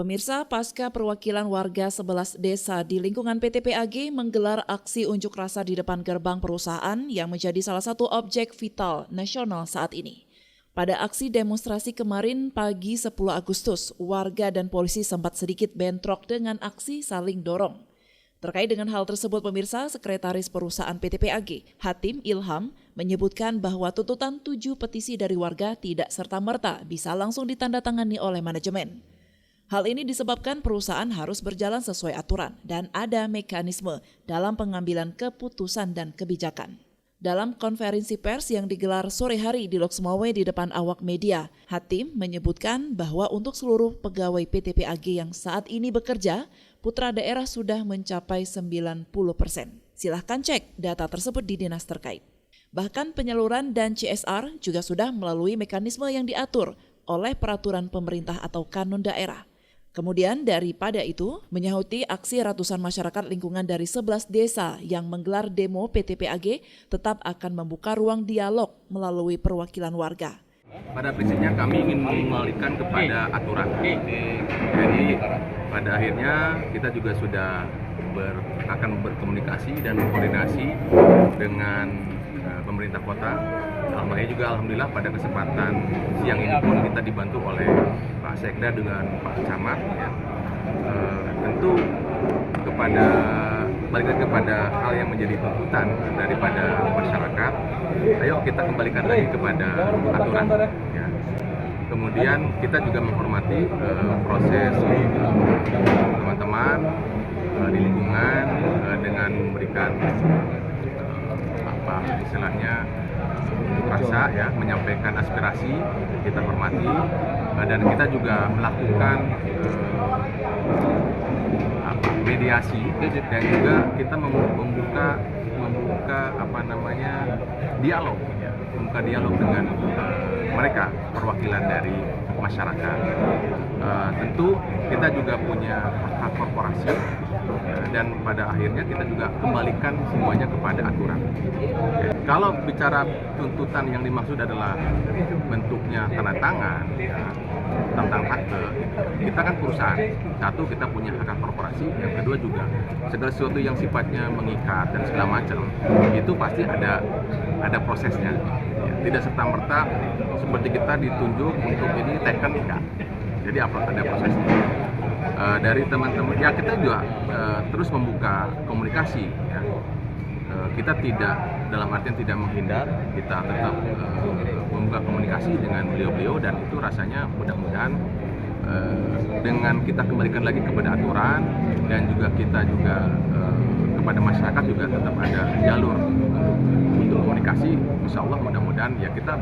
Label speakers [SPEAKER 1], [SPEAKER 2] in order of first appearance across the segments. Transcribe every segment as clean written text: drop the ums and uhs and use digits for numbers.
[SPEAKER 1] Pemirsa, pasca perwakilan warga 11 desa di lingkungan PT PAG menggelar aksi unjuk rasa di depan gerbang perusahaan yang menjadi salah satu objek vital nasional saat ini. Pada aksi demonstrasi kemarin pagi 10 Agustus, warga dan polisi sempat sedikit bentrok dengan aksi saling dorong. Terkait dengan hal tersebut, pemirsa, Sekretaris Perusahaan PT PAG, Hatim Ilham, menyebutkan bahwa tuntutan 7 petisi dari warga tidak serta-merta bisa langsung ditandatangani oleh manajemen. Hal ini disebabkan perusahaan harus berjalan sesuai aturan dan ada mekanisme dalam pengambilan keputusan dan kebijakan. Dalam konferensi pers yang digelar sore hari di Loksmawe di depan awak media, Hatim menyebutkan bahwa untuk seluruh pegawai PT PAG yang saat ini bekerja, putra daerah sudah mencapai 90%. Silahkan cek data tersebut di dinas terkait. Bahkan penyaluran dan CSR juga sudah melalui mekanisme yang diatur oleh peraturan pemerintah atau kanun daerah. Kemudian daripada itu, menyahuti aksi ratusan masyarakat lingkungan dari 11 desa yang menggelar demo PT PAG tetap akan membuka ruang dialog melalui perwakilan warga.
[SPEAKER 2] Pada prinsipnya kami ingin mengembalikan kepada aturan. Jadi pada akhirnya kita juga sudah akan berkomunikasi dan berkoordinasi dengan pemerintah kota. Dalam hal ini juga alhamdulillah pada kesempatan siang ini pun kita dibantu oleh Pak Sekda dengan Pak Camat. Ya. Tentu balik kepada hal yang menjadi tuntutan daripada masyarakat, ayo kita kembalikan lagi kepada aturan. Ya. Kemudian kita juga menghormati proses teman-teman di lingkungan dengan memberikan istilahnya rasa ya, menyampaikan aspirasi, kita hormati dan kita juga melakukan mediasi dan juga kita membuka dialog ya, membuka dialog dengan mereka perwakilan dari masyarakat. Tentu kita juga punya hak korporasi dan pada akhirnya kita juga kembalikan semuanya kepada aturan. Kalau bicara tuntutan yang dimaksud adalah bentuknya tanda tangan tentang akte, kita kan perusahaan. Satu, kita punya hak korporasi. Yang kedua juga segala sesuatu yang sifatnya mengikat dan segala macam itu pasti ada prosesnya. Ya, tidak serta-merta seperti kita ditunjuk untuk ini teken enggak. Jadi ada prosesnya. Dari teman-teman ya kita juga terus membuka komunikasi ya. Kita tidak dalam artian tidak menghindar, kita tetap membuka komunikasi dengan beliau-beliau dan itu rasanya mudah-mudahan dengan kita kembalikan lagi kepada aturan dan juga kita juga kepada masyarakat juga tetap ada jalur untuk komunikasi. Insya Allah mudah-mudahan ya kita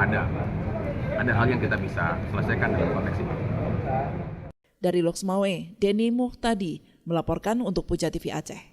[SPEAKER 2] ada hal yang kita bisa selesaikan dalam konteks ini.
[SPEAKER 1] Dari Loksmawe, Denny Muhtadi melaporkan untuk Puja TV Aceh.